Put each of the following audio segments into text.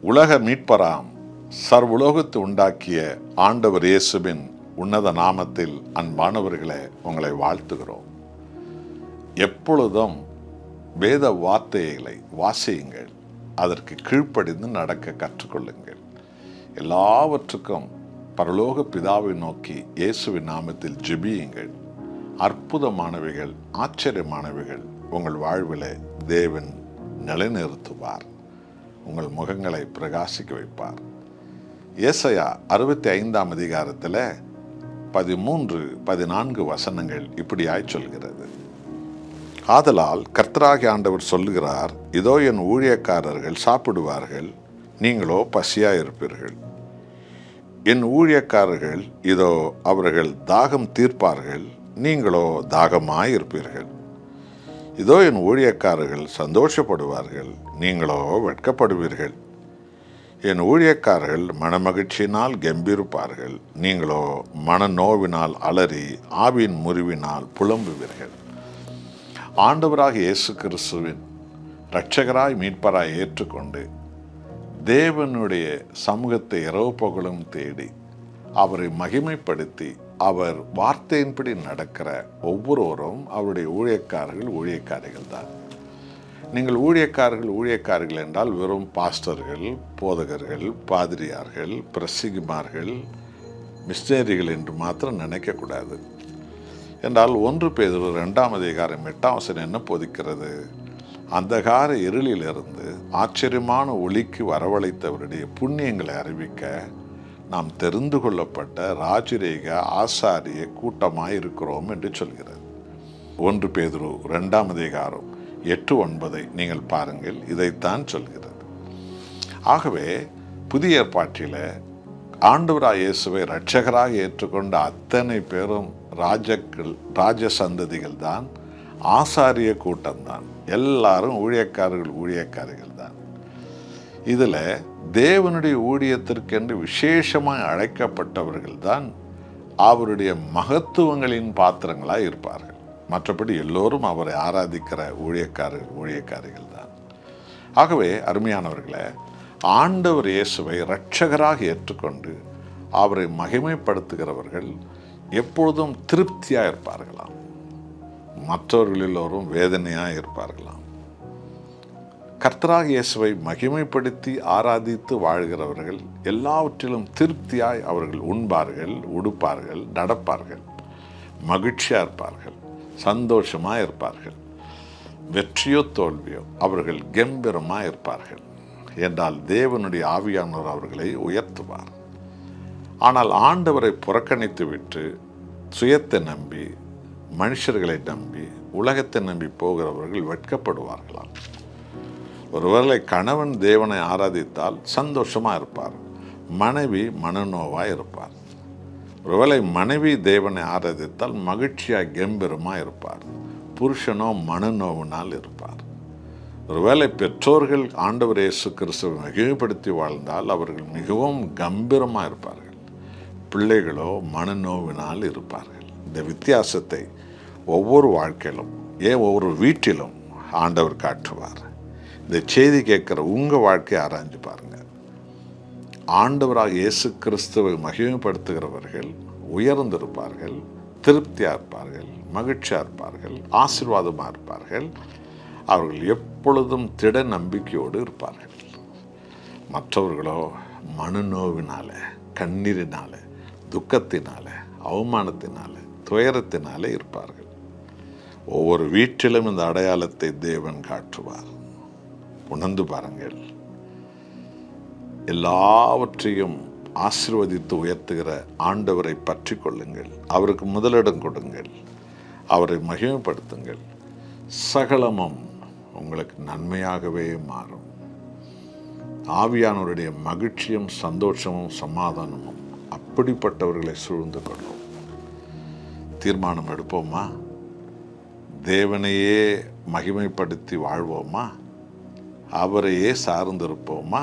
உலக மீட்பராம் சர்வுலோகத்தை உண்டாக்கிய ஆண்டவர் இயேசுவின் உன்னத நாமத்தில் அன்பானவர்களே உங்களை வாழ்த்துகிறோம். எப்பொழுதும் வேத வார்த்தைகளை வாசியுங்கள், அதற்கு கீழ்ப்படிந்து நடக்க கற்றுக்கொள்ளுங்கள். எல்லாவற்றுக்கும் பரலோக பிதாவை நோக்கி இயேசுவின் நாமத்தில் ஜெபியுங்கள். அற்புதமானவைகள், ஆச்சரியமானவைகள் உங்கள் வாழ்விலே தேவன் நிலைநிறுத்துவார். உங்கள் முகங்களை பிரகாசிக்க வைப்பார். ஏசாயா 65ஆம் அதிகாரத்தில் 13-14 வசனங்கள் இப்படியாய் சொல்கிறது. ஆதலால் கர்த்தராகிய ஆண்டவர் சொல்லுகிறார், இதோ என் ஊழியக்காரர்கள் சாப்பிடுவார்கள், நீங்களோ பசியாயிருப்பீர்கள். என் ஊழியக்காரர்கள் இதோ அவர்கள் தாகம் தீர்ப்பார்கள், நீங்களோ தாகமாயிருப்பீர்கள். இதோ என் ஊழியக்காரர்கள் சந்தோஷப்படுவார்கள், நீங்களோ வெட்கப்படுவீர்கள். என் ஊழியக்காரர்கள் மனமகிழ்ச்சியினால் கம்பீரிப்பார்கள், நீங்களோ மனநோவினால் அலறி ஆவியின் முறிவினால் புலம்புவீர்கள். ஆண்டவராக இயேசு கிறிஸ்துவின் இரட்சகராய் மீட்பராய் ஏற்றுக்கொண்டு தேவனுடைய சமூகத்தை இரவு பகலும் தேடி அவரை மகிமைப்படுத்தி அவர் வார்த்தையின்படி நடக்கிற ஒவ்வொருவரும் அவருடைய ஊழியக்காரிகள் தான். நீங்கள் ஊழியக்காரர்கள் என்றால் வெறும் பாஸ்டர்கள், போதகர்கள், பாதிரியார்கள், பிரசங்கிமார்கள், மிஷனரிகள் என்று மாத்திரம் நினைக்கக்கூடாது. என்றால் 1 பேதுரு 2ஆம் அதிகாரம் 8ஆம் வசனம் என்ன போதிக்கிறது? அந்தகார இருளிலிருந்து ஆச்சரியமான ஒளிக்கு வரவழைத்தவருடைய புண்ணியங்களை அறிவிக்க நாம் தெரிந்து கொள்ளப்பட்ட ராஜரீக ஆசாரிய கூட்டமாய் இருக்கிறோம் என்று சொல்கிறது. 1 பேதுரு 2ஆம் அதிகாரம் 8-9 நீங்கள் பாருங்கள், இதைத்தான் சொல்கிறது. ஆகவே புதிய ஏற்பாட்டில் ஆண்டவராய் இயேசுவை இரட்சகராக ஏற்றுக்கொண்ட அத்தனை பேரும் ராஜ சந்ததிகள் தான், ஆசாரிய கூட்டம்தான். எல்லாரும் ஊழியக்காரர்கள் தான். இதில் தேவனுடைய ஊழியத்திற்கென்று விசேஷமாக அழைக்கப்பட்டவர்கள் தான் அவருடைய மகத்துவங்களின் பாத்திரங்களாக இருப்பார்கள். மற்றபடி எல்லோரும் அவரை ஆராதிக்கிற ஊழியக்காரிகள் தான். ஆகவே அருமையானவர்களே, ஆண்டவர் இயேசுவை இரட்சகராக ஏற்றுக்கொண்டு அவரை மகிமைப்படுத்துகிறவர்கள் எப்பொழுதும் திருப்தியாக இருப்பார்களாம். மற்றவர்கள் எல்லோரும் வேதனையாக இருப்பார்களாம். கர்த்தராகிய இயேசுவை மகிமைப்படுத்தி ஆராதித்து வாழ்கிறவர்கள் எல்லாவற்றிலும் திருப்தியாய் அவர்கள் உண்பார்கள், உடுப்பார்கள், நடப்பார்கள், மகிழ்ச்சியாக இருப்பார்கள், சந்தோஷமாக இருப்பார்கள். வெற்றியோ தோல்வியோ அவர்கள் கம்பீரமாக இருப்பார்கள். என்றால் தேவனுடைய ஆவியானவர் அவர்களை உயர்த்துவார். ஆனால் ஆண்டவரை புறக்கணித்து விட்டு சுயத்தை நம்பி, மனுஷர்களை நம்பி, உலகத்தை நம்பி போகிறவர்கள் வெட்கப்படுவார்களாம். ஒருவேளை கணவன் தேவனை ஆராதித்தால் சந்தோஷமாக இருப்பார், மனைவி மனநோவாக இருப்பார். ஒருவேளை மனைவி தேவனை ஆராதித்தால் மகிழ்ச்சியாக கம்பீரமாக இருப்பார், புருஷனோ மனநோவினால் இருப்பார். ஒருவேளை பெற்றோர்கள் ஆண்டவர் இயேசு கிறிஸ்துவை மகிமைப்படுத்தி வாழ்ந்தால் அவர்கள் மிகவும் கம்பீரமாக இருப்பார்கள், பிள்ளைகளோ மனநோவினால் இருப்பார்கள். இந்த வித்தியாசத்தை ஒவ்வொரு வாழ்க்கையிலும், ஒவ்வொரு வீட்டிலும் ஆண்டவர் காட்டுவார். இந்த செய்தி கேட்குற உங்கள் வாழ்க்கையை ஆராய்ஞ்சு பாருங்கள். ஆண்டவராக இயேசு கிறிஸ்துவை மகிமைப்படுத்துகிறவர்கள் உயர்ந்திருப்பார்கள், திருப்தியாக இருப்பார்கள், மகிழ்ச்சியாக இருப்பார்கள், ஆசீர்வாதமாக இருப்பார்கள். அவர்கள் எப்பொழுதும் திட நம்பிக்கையோடு இருப்பார்கள். மற்றவர்களோ மனநோவினால, கண்ணீரினால, துக்கத்தினால, அவமானத்தினால, துயரத்தினால இருப்பார்கள். ஒவ்வொரு வீட்டிலும் இந்த அடையாளத்தை தேவன் காட்டுவார். உணர்ந்து பாருங்கள். எல்லாவற்றையும் ஆசீர்வதித்து உயர்த்துகிற ஆண்டவரை பற்றி கொள்ளுங்கள், அவருக்கு முதலிடம் கொடுங்கள், அவரை மகிமைப்படுத்துங்கள். சகலமும் உங்களுக்கு நன்மையாகவே மாறும். ஆவியானவருடைய மகிழ்ச்சியும் சந்தோஷமும் சமாதானமும் அப்படிப்பட்டவர்களை சூழ்ந்து கொள்ளும். தீர்மானம் எடுப்போமா? தேவனையே மகிமைப்படுத்தி வாழ்வோமா? அவரையே சார்ந்திருப்போமா?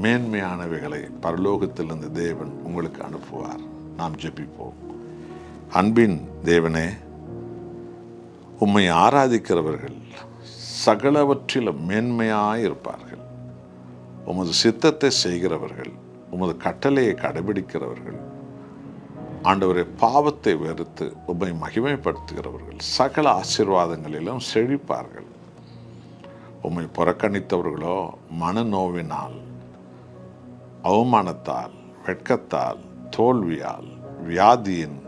மேன்மையானவைகளை பரலோகத்திலிருந்து தேவன் உங்களுக்கு அனுப்புவார். நாம் ஜெபிப்போம். அன்பின் தேவனே, உம்மை ஆராதிக்கிறவர்கள் சகலவற்றிலும் மேன்மையாயிருப்பார்கள். உமது சித்தத்தை செய்கிறவர்கள், உமது கட்டளையை கடைபிடிக்கிறவர்கள், ஆண்டவரை பாவத்தை வெறுத்து உம்மை மகிமைப்படுத்துகிறவர்கள் சகல ஆசீர்வாதங்களிலும் செழிப்பார்கள். உம்மை புறக்கணித்தவர்களோ மனநோவினால், அவமானத்தால், வெட்கத்தால், தோல்வியால், வியாதியின்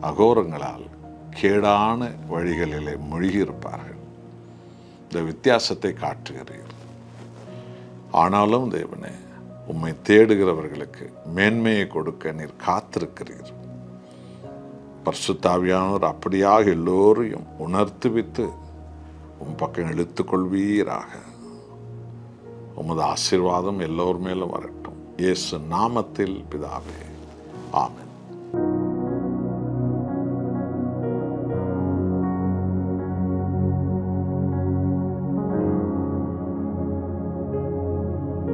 அகோரங்களால் கேடான வழிகளிலே மூழ்கியிருப்பார்கள். இந்த வித்தியாசத்தை காட்டுகிறீர். ஆனாலும் தேவனே, உம்மை தேடுகிறவர்களுக்கு மேன்மையை கொடுக்க நீர் காத்திருக்கிறீர். பரிசுத்த ஆவியானவர் அப்படியாக எல்லோரையும் உணர்த்துவித்து உம் பக்கம் இழுத்துக் கொள்வீராக. உமது ஆசீர்வாதம் எல்லோர் மேலும் வரட்டும். இயேசு நாமத்தில் பிதாவே, ஆமென்.